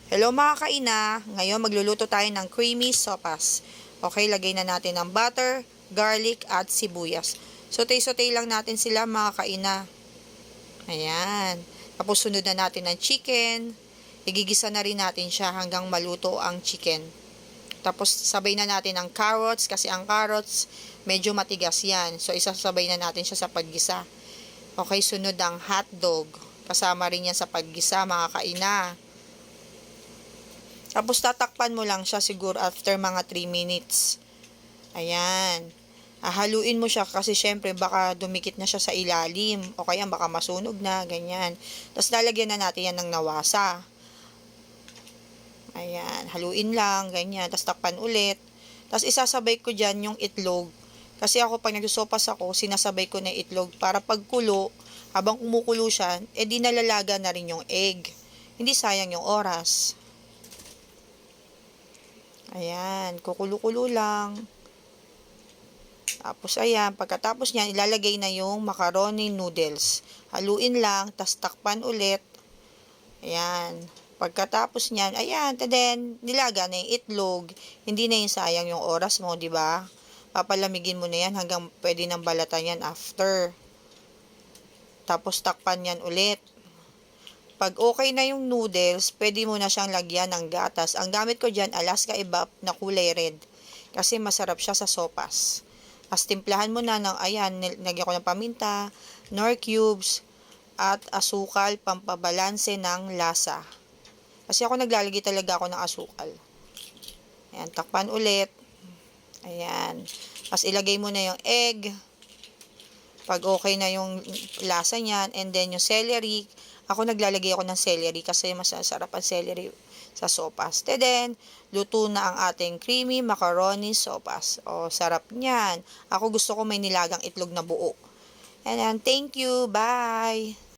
Hello mga kaina, ngayon magluluto tayo ng creamy sopas. Okay, lagay na natin ng butter, garlic at sibuyas. Saute-saute lang natin sila mga kaina. Ayan. Tapos sunod na natin ng chicken. Igigisa na rin natin siya hanggang maluto ang chicken. Tapos sabay na natin ang carrots kasi ang carrots medyo matigas yan. So isasabay na natin siya sa paggisa. Okay, sunod ang hotdog. Kasama rin yan sa paggisa mga kaina. Tapos tatakpan mo lang siya siguro after mga 3 minutes. Ayan. Haluin mo siya kasi syempre baka dumikit na siya sa ilalim. O kaya baka masunog na, ganyan. Tapos lalagyan na natin yan ng nawasa. Ayan. Haluin lang, ganyan. Tapos takpan ulit. Tapos isasabay ko dyan yung itlog. Kasi ako pag nagsosopas ako, sinasabay ko na itlog para pagkulo, habang kumukulo siya, di nalalaga na rin yung egg. Hindi sayang yung oras. Ayan, kukulo-kulo lang. Tapos ayan, pagkatapos niyan, ilalagay na yung macaroni noodles. Haluin lang, tas takpan ulit. Ayan. Pagkatapos niyan, ayan, then nilaga na yung itlog. Hindi na yung sayang yung oras mo, di ba? Papalamigin mo na yan hanggang pwede nang balatan yan after. Tapos takpan yan ulit. Pag okay na yung noodles, pwede mo na siyang lagyan ng gatas. Ang gamit ko dyan, Alaska Evap na kulay red. Kasi masarap siya sa sopas. As timplahan mo na ng, ayan, lagyan ko ng paminta, nor cubes, at asukal, pampabalanse ng lasa. Kasi ako naglalagay talaga ako ng asukal. Ayan, takpan ulit. Ayan. Tapos ilagay mo na yung egg. Pag okay na yung lasa niyan, and then yung celery, ako naglalagay ako ng celery kasi masasarap ang celery sa sopas. And then, luto na ang ating creamy macaroni sopas. O, sarap niyan. Ako gusto ko may nilagang itlog na buo. And then, thank you. Bye!